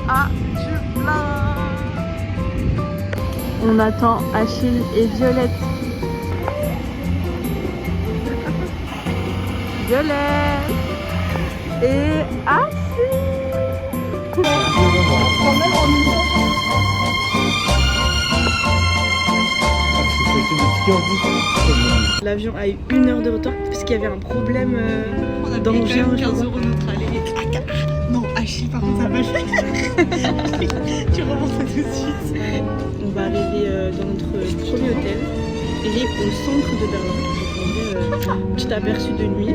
à Dublin. On attend Achille et Violette. Violette et Achille. L'avion a eu 1 heure de retard parce qu'il y avait un problème d'engin. 15 € notre aller. Non, Achille par contre ça va fait. Tu remontes ça tout de suite. On va arriver dans notre premier hôtel. Il est au centre de Berlin. Donc on a un petit aperçu de nuit.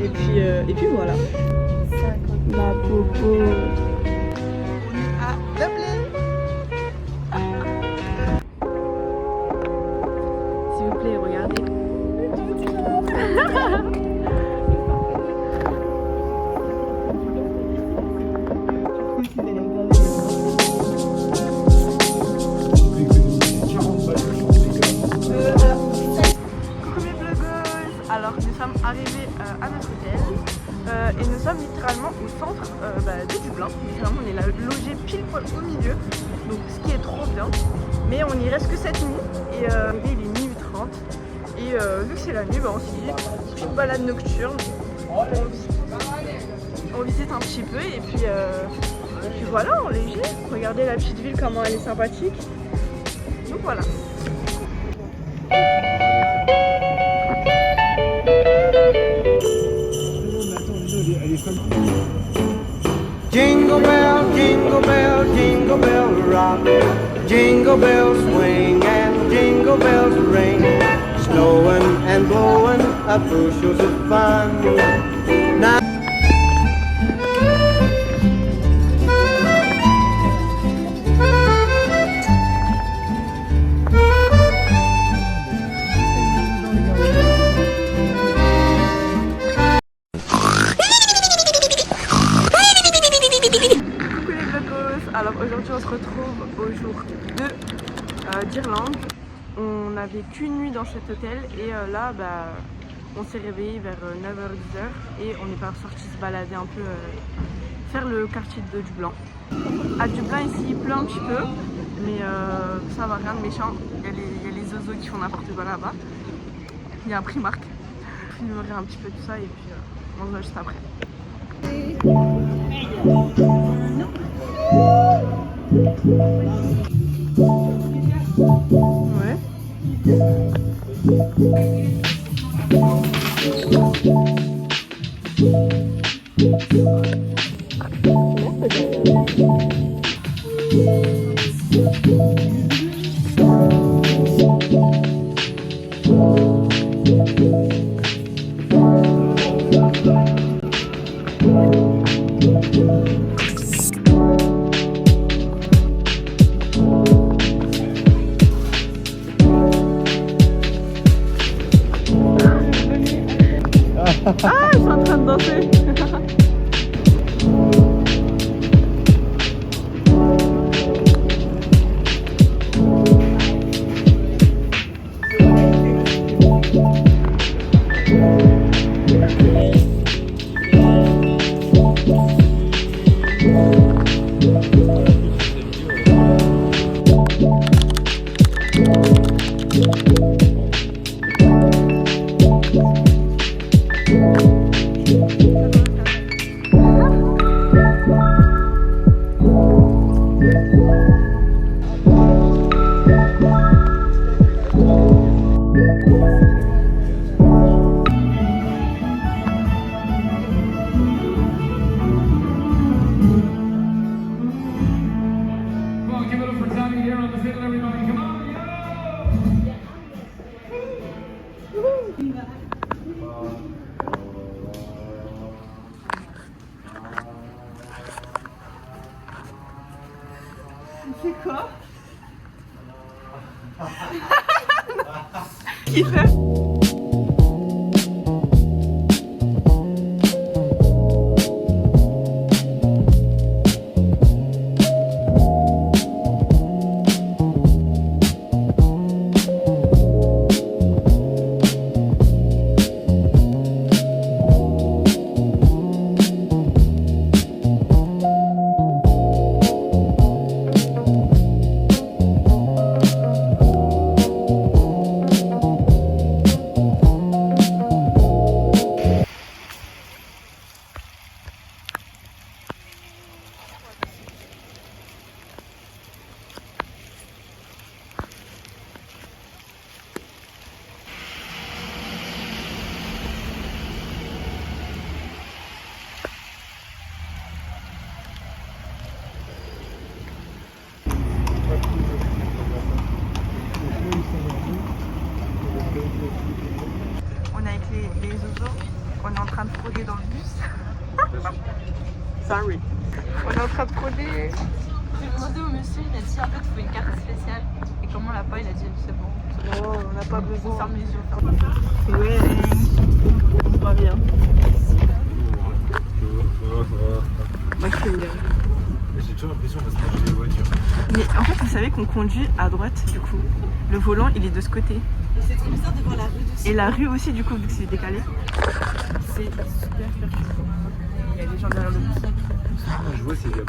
Et puis voilà. Ma popo. On est à Dublin. S'il vous plaît, regardez. Alors nous sommes arrivés à notre hôtel et nous sommes littéralement au centre de Dublin. Littéralement on est là, logé pile poil au milieu, donc ce qui est trop bien. Mais on n'y reste que cette nuit et il est minuit 30 et vu que c'est la nuit, on s'est dit petite balade nocturne. On visite un petit peu et puis voilà, en léger. Regardez la petite ville, comment elle est sympathique. Donc voilà. Jingle bell, jingle bell, jingle bell rock. Jingle bells swing and jingle bells ring. Snowing and blowing up bushels of fun. Now alors aujourd'hui on se retrouve au jour 2 d'Irlande. On n'avait qu'une nuit dans cet hôtel et là on s'est réveillé vers 9h-10h et on est sorti se balader un peu, faire le quartier de Dublin. À Dublin ici il pleut un petit peu mais ça va, rien de méchant. Il y a les oiseaux qui font n'importe quoi là-bas. Il y a un Primark. Je filmerai un petit peu tout ça et puis on se voit juste après. Ouais. Ah, ils sont en train de danser. C'est quoi? Qui fait? Sorry. On est en train de coller. J'ai demandé au monsieur, il a dit en fait il faut une carte spéciale. Et comme on l'a pas, il a dit c'est bon. Oh, on n'a pas besoin. Ferme les yeux. Ouais. On va bien. Moi, je suis bien. J'ai toujours l'impression parce que j'ai des voitures. Mais en fait, vous savez qu'on conduit à droite, du coup. Le volant, il est de ce côté. Et c'est trop bizarre de voir la rue dessus. Et la rue aussi, du coup, vu que c'est décalé. C'est super perturbant. Il y a des gens derrière le bus. Je vois, c'est bien.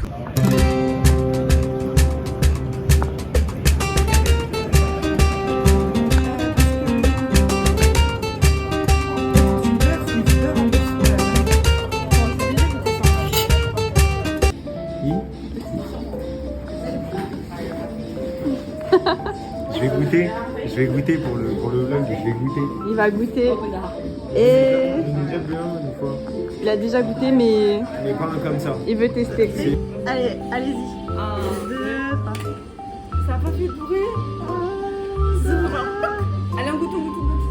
Je vais goûter pour le vlog, je vais goûter. Il va goûter. Et J'ai déjà bu une fois. il a déjà goûté, mais Mais pas un comme ça. il veut tester. Allez, allez-y. 1, 2, 3. Ça a pas fait de bruit. Allez, on goûte, on goûte, on goûte.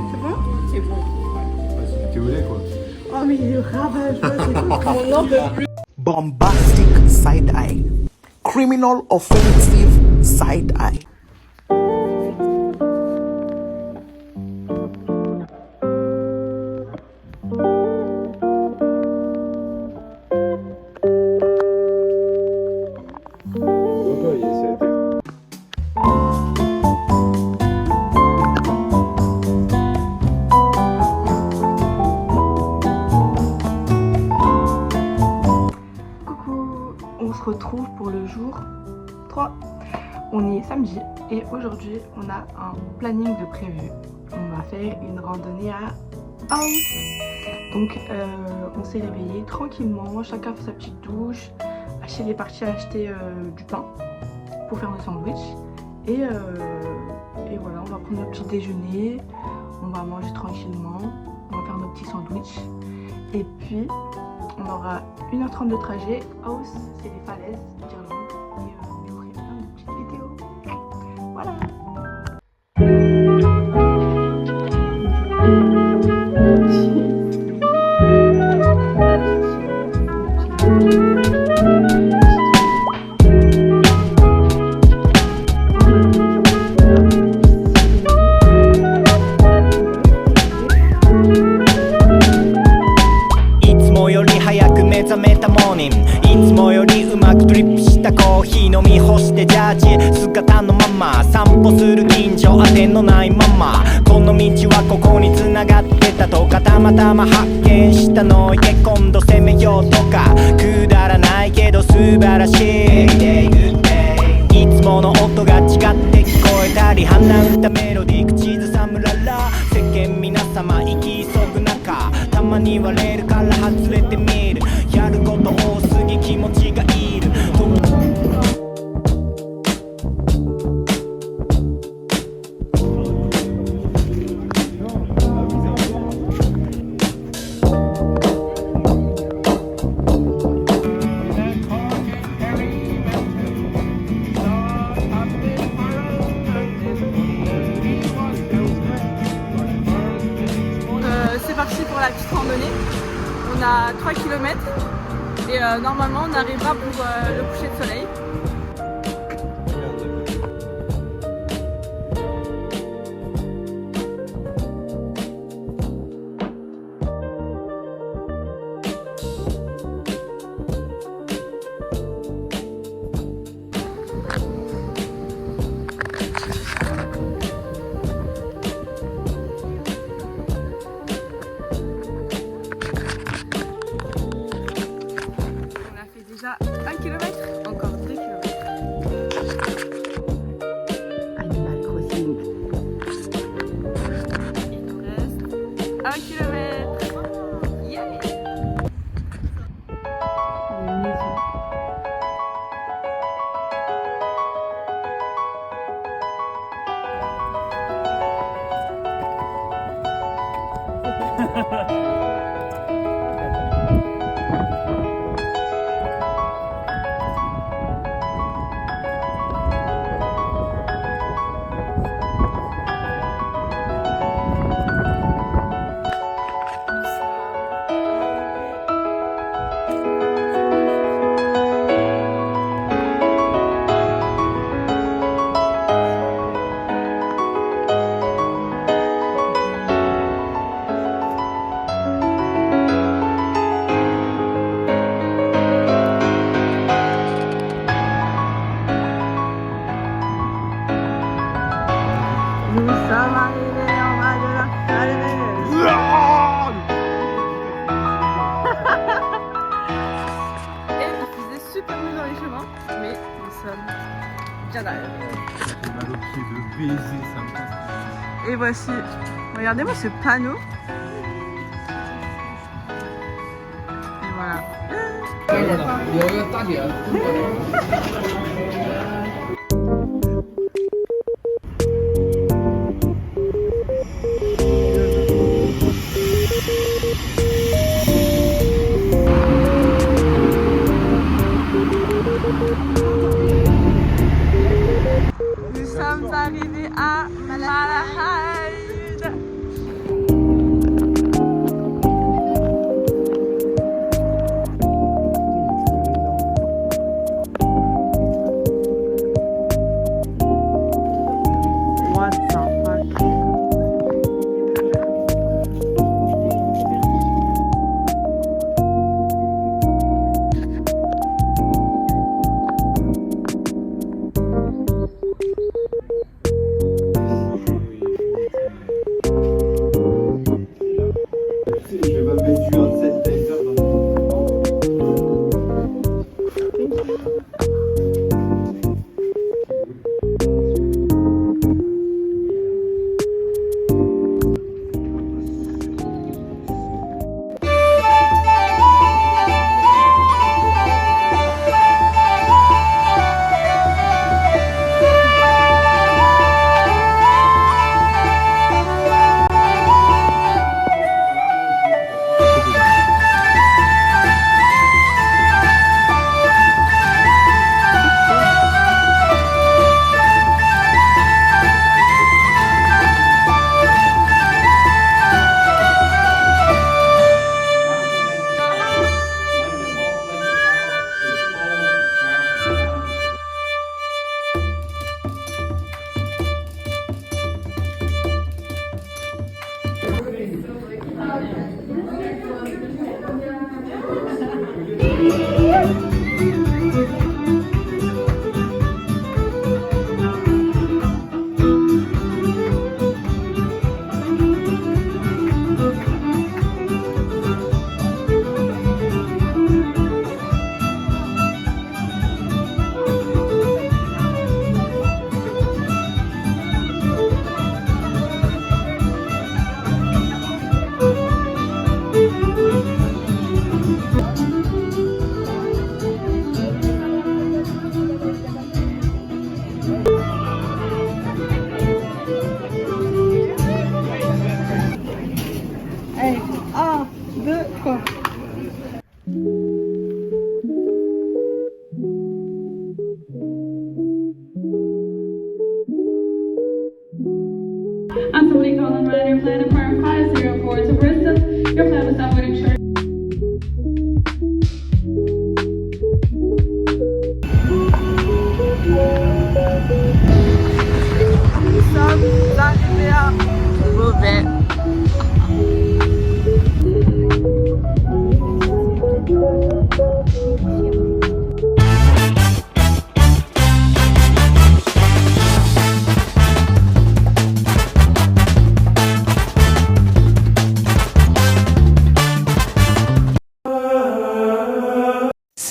C'est bon? C'est bon. T'es au lait quoi. Oh, mais il est ravageux, c'est tout. On n'en peut plus. Bombastic side eye, criminal offensive side eye. On se retrouve pour le jour 3. On est samedi et aujourd'hui on a un planning de prévu. On va faire une randonnée à House. Donc on s'est réveillé tranquillement, chacun fait sa petite douche. Achille est parti acheter du pain pour faire nos sandwichs. Et voilà, on va prendre notre petit déjeuner, on va manger tranquillement, on va faire nos petits sandwichs. Et puis on aura 1h30 de trajet. House, c'est les falaises d'Irlande. Et je ferai plein de petites vidéos. Voilà.たま発見したので今度攻めようとかくだらないけど素晴らしいいつもの音が違って聞こえたり鼻歌メロディー口ずさむらら世間皆様生き急ぐ中たまにはレールから外れてみるやること多すぎ気持ちがいるC'est parti pour la petite randonnée. On a 3 km et normalement on arrivera pour le coucher de soleil. Déjà 1 km, encore 2 km. Animal Crossing. Il nous reste 1 km. Yeah. Les maisons. Et voici, regardez-moi ce panneau. Et voilà. Nous sommes arrivés à Malahide. What the fuck? Je vais pas mettre du hand sanitizer dans I'm somebody calling right your plan of firm 504 to Bristol. Your plan was done with insurance. Nous sommes arrivés à Beauvais.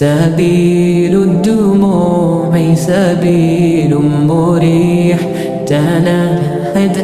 سبيل الدموع سبيل مريح تنهد